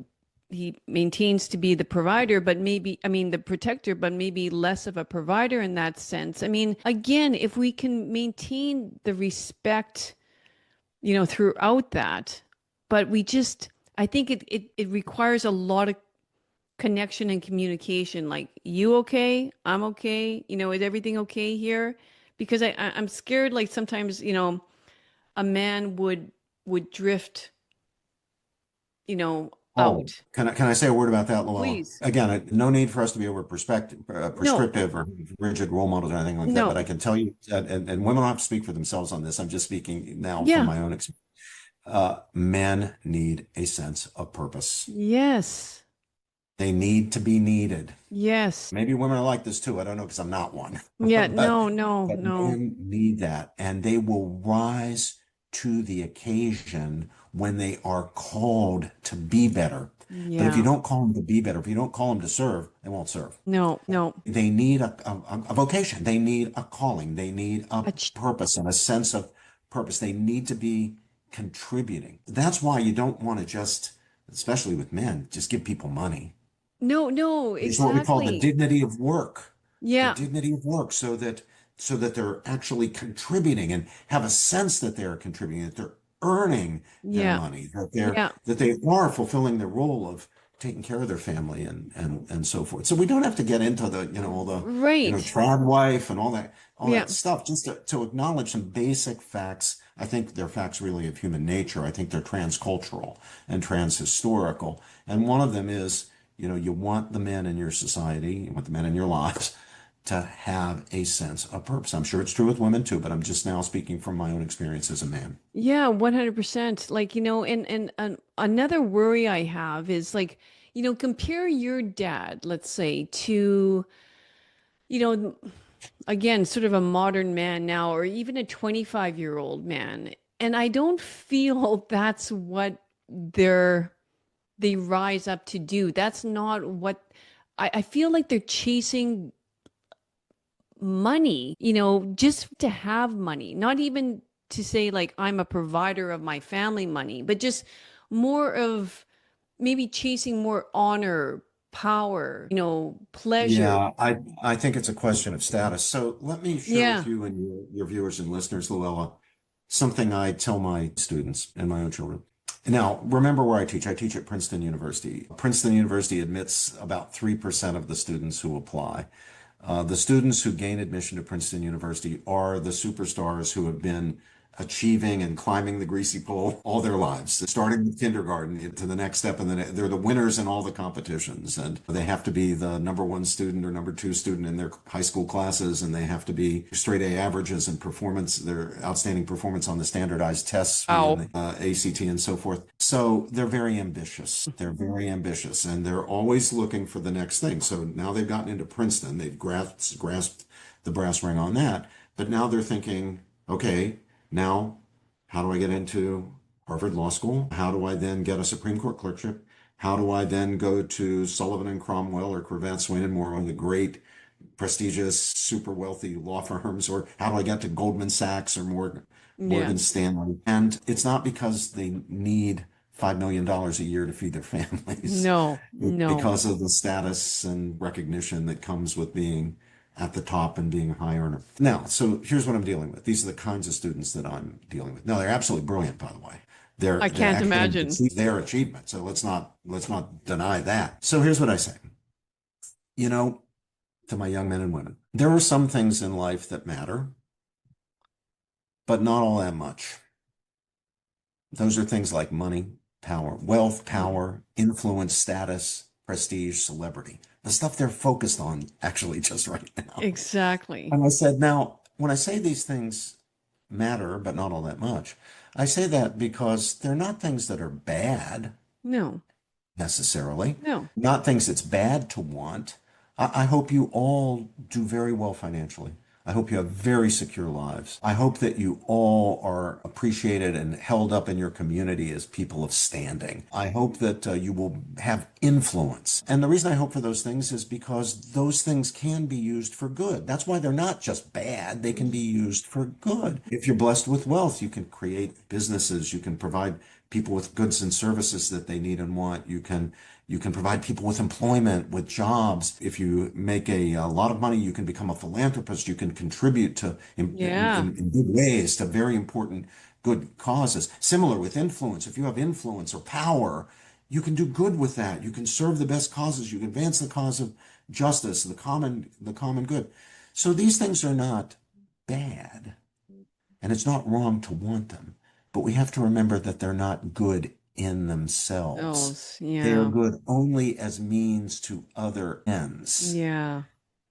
he maintains to be the provider but maybe I mean the protector but maybe less of a provider in that sense. I mean, again, if we can maintain the respect throughout that, but we just I think it requires a lot of connection and communication, like, you okay, I'm okay, is everything okay here? Because I'm scared like sometimes a man would drift, Oh, out. can I say a word about that, Luella? Please. Again, no need for us to be No, prescriptive or rigid role models or anything like that, but I no. can tell you that, and women don't have to speak for themselves on this. I'm just speaking now from Yeah. my own experience. Men need a sense of purpose. Yes. They need to be needed. Yes. Maybe women are like this too. I don't know because I'm not one. Yeah. But No, no, no. men need that, and they will rise to the occasion when they are called to be better. But if you Yeah. don't call them to be better, if you don't call them to serve, they won't serve. No, no. They need a vocation. They need a calling. They need a A ch- purpose and a sense of purpose. They need to be contributing. That's why you don't want to just, especially with men, just give people money. no, no, It's what we call the exactly. dignity of work, the Yeah. dignity of work, so that they're actually contributing and have a sense that they're contributing, that they're earning their Yeah. money, Yeah. that they are fulfilling their role of taking care of their family and so forth. So we don't have to get into the, all the, Right. trad wife and all that Yeah. stuff, just to acknowledge some basic facts. I think they're facts really of human nature. I think they're transcultural and transhistorical. And one of them is, you want the men in your society, you want the men in your lives to have a sense of purpose. I'm sure it's true with women too, but I'm just now speaking from my own experience as a man. Yeah, 100%. Like, and another worry I have is like, compare your dad, let's say, to, you know, again, sort of a modern man now, or even a 25-year-old man. And I don't feel that's what they rise up to do. That's not what I feel like they're chasing money, just to have money, not even to say like I'm a provider of my family money, but just more of maybe chasing more honor, power, pleasure. Yeah, I think it's a question of status. So let me share with Yeah. you and your viewers and listeners, Luella, something I tell my students and my own children. Now, remember where I teach. I teach at Princeton University. Princeton University admits about 3% of the students who apply. The students who gain admission to Princeton University are the superstars who have been achieving and climbing the greasy pole all their lives, starting with kindergarten to the next step. And then they're the winners in all the competitions. And they have to be the number one student or number two student in their high school classes. And they have to be straight A averages and performance, their outstanding performance on the standardized tests and Wow. the ACT and so forth. So they're very ambitious. They're very ambitious and they're always looking for the next thing. So now they've gotten into Princeton. They've grasped the brass ring on that. But now they're thinking, okay, now, how do I get into Harvard Law School? How do I then get a Supreme Court clerkship? How do I then go to Sullivan and Cromwell or Cravath, Swaine and Moore, one of the great, prestigious, super wealthy law firms? Or how do I get to Goldman Sachs or Yeah. Morgan Stanley? And it's not because they need $5 million a year to feed their families. No, It's no. because of the status and recognition that comes with being at the top and being a high earner. Now, so here's what I'm dealing with. These are the kinds of students that I'm dealing with. No, they're absolutely brilliant, by the way. I Their can't academic imagine. achievement, their achievement. So let's not deny that. So here's what I say. You know, to my young men and women, there are some things in life that matter, but not all that much. Those are things like money, power, wealth, Mm. power, influence, status, prestige, celebrity. The stuff they're focused on actually just right now. Exactly. And I said, now, when I say these things matter, but not all that much, I say that because they're not things that are bad No, necessarily, no. not things it's bad to want. I hope you all do very well financially. I hope you have very secure lives. I hope that you all are appreciated and held up in your community as people of standing. I hope that you will have influence. And the reason I hope for those things is because those things can be used for good. That's why they're not just bad, they can be used for good. If you're blessed with wealth, you can create businesses, you can provide people with goods and services that they need and want. You can provide people with employment, with jobs. If you make a lot of money, you can become a philanthropist. You can contribute to Yeah, in good ways to very important good causes. Similar with influence. If you have influence or power, you can do good with that. You can serve the best causes. You can advance the cause of justice, the common good. So these things are not bad. And it's not wrong to want them, but we have to remember that they're not good in oh, themselves. They are yeah, good only as means to other ends. yeah.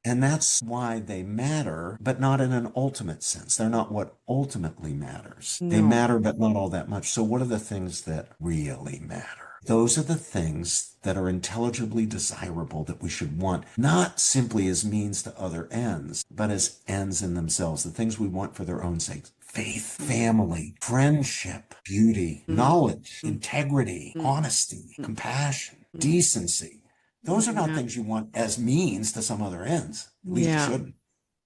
And that's why they matter, but not in an ultimate sense. They're not what ultimately matters. They No. matter, but not all that much. So, what are the things that really matter? Those are the things that are intelligibly desirable that we should want, not simply as means to other ends, but as ends in themselves, the things we want for their own sake. Faith, family, friendship, beauty, Mm, knowledge, mm, integrity, mm, honesty, mm, compassion, mm. decency. Those are not Yeah, things you want as means to some other ends. At least you yeah, shouldn't.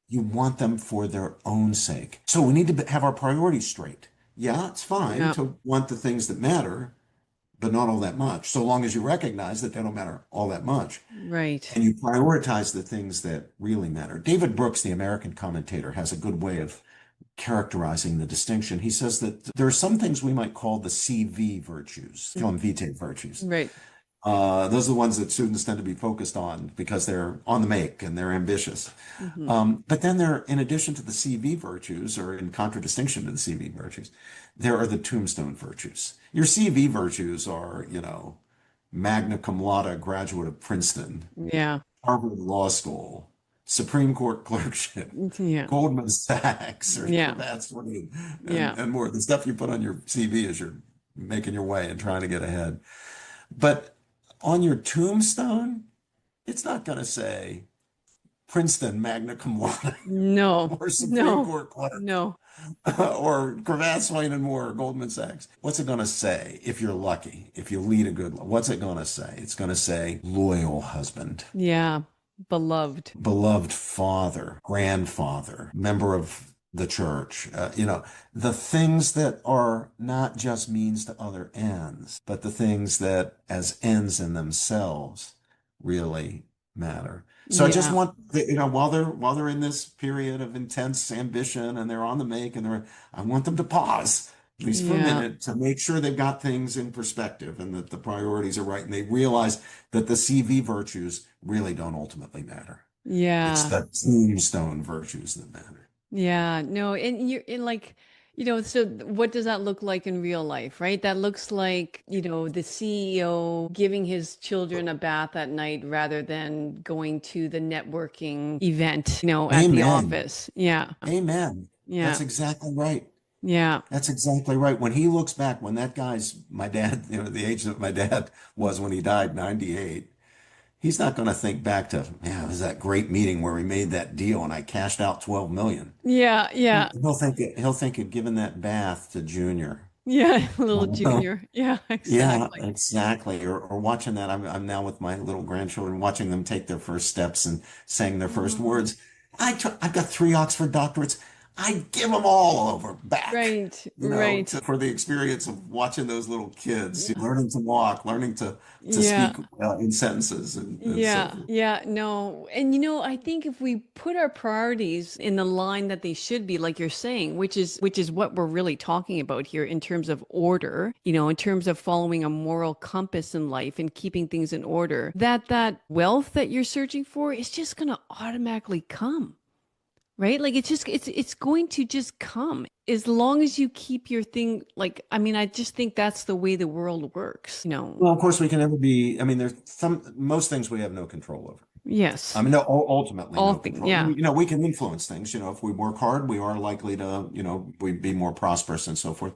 You want them for their own sake. So we need to have our priorities straight. Yeah, it's fine yeah. to want the things that matter, but not all that much, so long as you recognize that they don't matter all that much. Right. And you prioritize the things that really matter. David Brooks, the American commentator, has a good way of characterizing the distinction. He says that there are some things we might call the CV virtues, Mhm. film vitae virtues. Right. Those are the ones that students tend to be focused on because they're on the make and they're ambitious. Hmm. But then there, in addition to the CV virtues, or in contradistinction to the CV virtues, there are the tombstone virtues. Your CV virtues are, magna cum laude graduate of Princeton, Yeah. Harvard Law School, Supreme Court clerkship, Yeah. Goldman Sachs, or Yeah. Cravat Swing, and, Yeah. and more. The stuff you put on your CV as you're making your way and trying to get ahead. But on your tombstone, it's not going to say Princeton magna cum laude No. or Supreme No. Court clerk No. or Cravat, Swain and Moore or Goldman Sachs. What's it going to say if you're lucky, if you lead a good life? What's it going to say? It's going to say loyal husband, Yeah. Beloved. beloved father, grandfather, member of the church, the things that are not just means to other ends, but the things that as ends in themselves really matter. So I just Yeah. want while they're in this period of intense ambition and they're on the make I want them to pause at least for a Yeah. minute to make sure they've got things in perspective and that the priorities are right and they realize that the CV virtues really don't ultimately matter. It's Yeah. the tombstone virtues that matter. Yeah. No, and you're in like, so what does that look like in real life, right? That looks like, the CEO giving his children a bath at night rather than going to the networking event, at the Amen. office. Yeah. Amen. Yeah. That's exactly right. Yeah. That's exactly right. When he looks back, when that guy's my dad, the age that my dad was when he died, 98, he's not going to think back to, man, it was that great meeting where we made that deal and I cashed out 12 million. Yeah. Yeah. He'll think of giving that bath to Junior. Yeah. Little junior. Yeah, Yeah, exactly. exactly. Or watching that. I'm now with my little grandchildren, watching them take their first steps and saying their first Oh, words. I've got three Oxford doctorates. I'd give them all over back, Right, right. for the experience of watching those little kids learning to walk, learning to Yeah. speak in sentences and so Yeah, forth. yeah, no. And I think if we put our priorities in the line that they should be, like you're saying, which is what we're really talking about here in terms of order, in terms of following a moral compass in life and keeping things in order, that wealth that you're searching for is just going to automatically come. Right? Like it's going to just come as long as you keep your thing like I mean I just think that's the way the world works. Well, of course, we can never be. I mean, there's most things we have no control over. I Yes. mean, no, ultimately All no things. control. Yeah. We can influence things. If we work hard, we are likely to, we be more prosperous and so forth.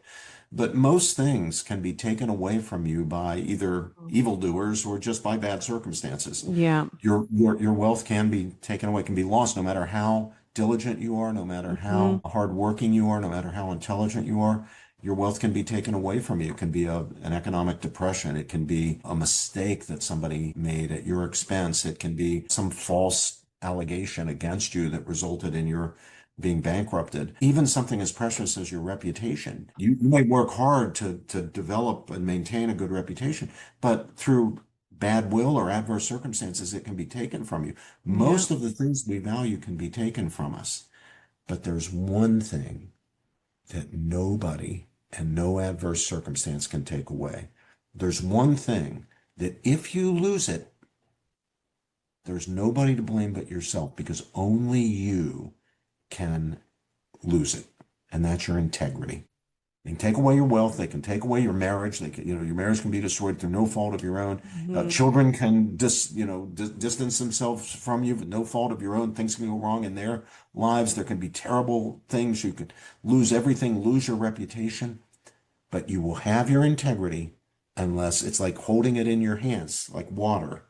But most things can be taken away from you by either evildoers or just by bad circumstances. Yeah. Your wealth can be taken away, can be lost, no matter how diligent you are, no matter Hmm. how hardworking you are, no matter how intelligent you are. Your wealth can be taken away from you. It can be an economic depression. It can be a mistake that somebody made at your expense. It can be some false allegation against you that resulted in your being bankrupted. Even something as precious as your reputation. You may work hard to develop and maintain a good reputation, but through bad will or adverse circumstances, it can be taken from you. Yeah. Most of the things we value can be taken from us, but there's one thing that nobody and no adverse circumstance can take away. There's one thing that if you lose it, there's nobody to blame but yourself because only you can lose it. And that's your integrity. They can take away your wealth. They can take away your marriage. They can, your marriage can be destroyed through no fault of your own. Hmm. Children can distance themselves from you with no fault of your own. Things can go wrong in their lives. There can be terrible things. You could lose everything, lose your reputation, but you will have your integrity unless it's like holding it in your hands, like water.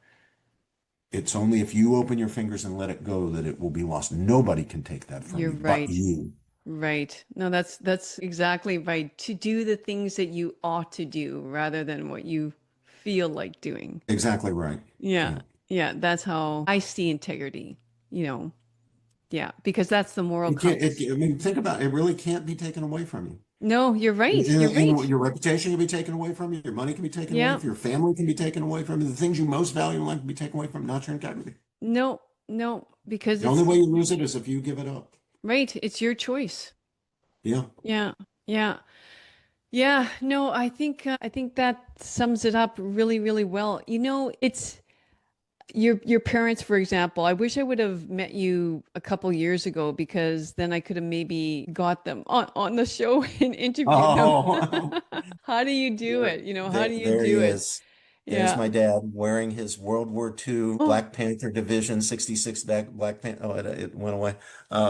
It's only if you open your fingers and let it go that it will be lost. Nobody can take that from You're you but right. you. Right. No, that's exactly right. To do the things that you ought to do rather than what you feel like doing. Exactly right. Yeah. Yeah. Yeah. That's how I see integrity, you know. Yeah. Because that's the moral It can't, compass. I mean, think about it. It really can't be taken away from you. No, you're right. You're And right. your reputation can be taken away from you. Your money can be taken away Yeah. from you. Your family can be taken away from you. The things you most value in life can be taken away from you, not your integrity. No, no, because The only way you lose it is if you give it up. right. It's your choice. Yeah. Yeah. Yeah. Yeah. No, I think that sums it up really, really well. It's your parents, for example. I wish I would have met you a couple years ago because then I could have maybe got them on the show and interviewed them. Oh, How do you do there, it? How do you there he do it? is. There's Yeah. my dad wearing his World War II Oh, Black Panther Division 66 Black Panther. Oh, it went away.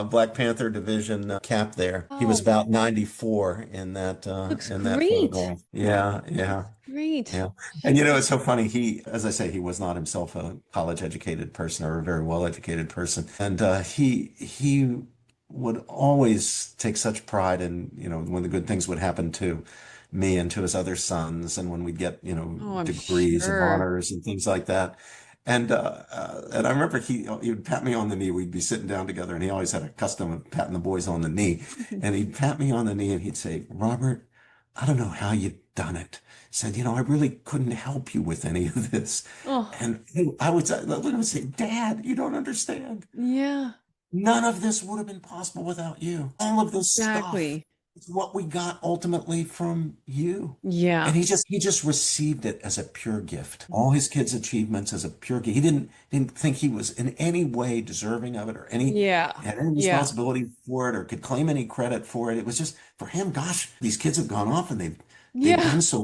Black Panther Division cap there. He was oh, about 94 looks in that great. photograph. Yeah, yeah. Looks great. Yeah. And it's so funny. As I say, he was not himself a college educated person or a very well educated person. And he would always take such pride in, when the good things would happen to me and to his other sons, and when we'd get, Oh, I'm degrees and sure. honors and things like that. And I remember he would pat me on the knee. We'd be sitting down together, and he always had a custom of patting the boys on the knee. And he'd pat me on the knee and he'd say, Robert, I don't know how you've done it. Said, I really couldn't help you with any of this. Oh, And I would say, Dad, you don't understand. yeah, None of this would have been possible without you. All of this stuff exactly. is what we got ultimately from you. And Yeah. he just received it as a pure gift. All his kids' achievements as a pure gift. He didn't think he was in any way deserving of it or Yeah. had any Yeah. responsibility for it or could claim any credit for it. It was just for him, gosh, these kids have gone off and they've Yeah. done so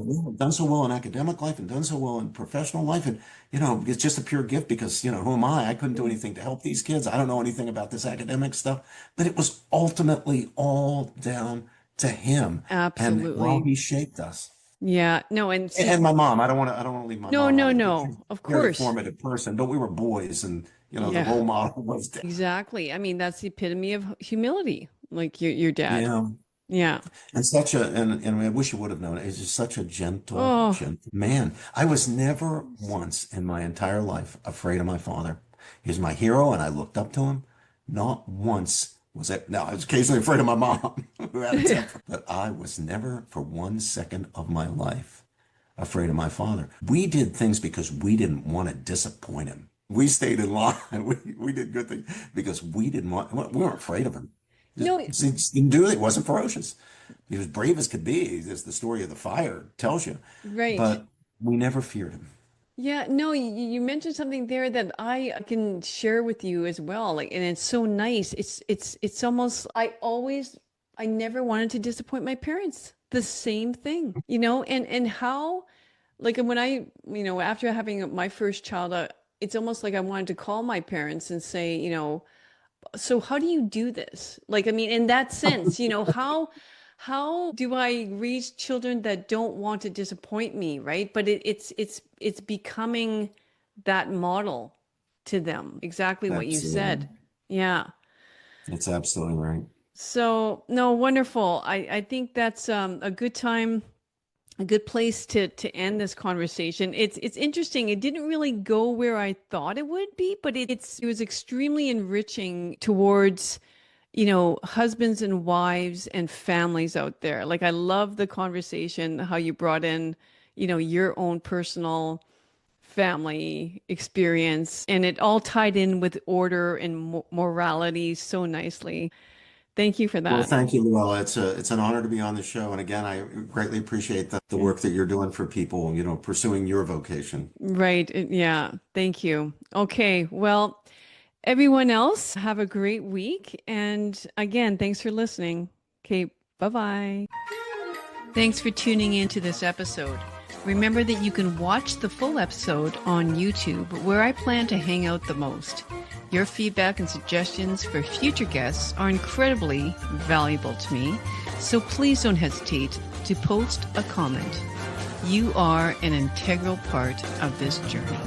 well in academic life and done so well in professional life. And, it's just a pure gift because, who am I? I couldn't do anything to help these kids. I don't know anything about this academic stuff, but it was ultimately all down to him and while Absolutely. he shaped us. Yeah. No, and see, And my mom, I don't want to leave my no, mom out no, of it because she's no. Of a very course. formative person, but we were boys and, the Yeah. role model was dad. Exactly. I mean, that's the epitome of humility, like your dad. Yeah. Yeah. And and I wish you would have known it. He's just such a gentle, Oh, gentle man. I was never once in my entire life afraid of my father. He was my hero and I looked up to him. Not once Was it? No, I was occasionally afraid of my mom, who had a temper. But I was never, for 1 second of my life, afraid of my father. We did things because we didn't want to disappoint him. We stayed in line. We did good things because we weren't afraid of him. No, Just didn't do it. He wasn't ferocious. He was brave as could be, as the story of the fire tells you. right. But we never feared him. Yeah, no, you mentioned something there that I can share with you as well. Like, and it's so nice. It's almost I never wanted to disappoint my parents. The same thing, and how like when after having my first child, it's almost like I wanted to call my parents and say, so how do you do this? Like, I mean, in that sense, how do I raise children that don't want to disappoint me, right? But it's becoming that model to them. Exactly what you Absolutely. said. Yeah. It's absolutely right. So, no, wonderful. I think that's a good time, a good place to end this conversation. It's interesting. It didn't really go where I thought it would be, but it was extremely enriching towards, husbands and wives and families out there. Like I love the conversation, how you brought in, your own personal family experience, and it all tied in with order and morality so nicely. Thank you for Well, that. thank you, Luella. It's an honor to be on the show. And again, I greatly appreciate the Yeah. work that you're doing for people, pursuing your vocation. Right. Yeah. Thank you. Okay. Well, everyone else, have a great week. And again, thanks for listening. Okay. Bye-bye. Thanks for tuning in to this episode. Remember that you can watch the full episode on YouTube, where I plan to hang out the most. Your feedback and suggestions for future guests are incredibly valuable to me, so please don't hesitate to post a comment. You are an integral part of this journey.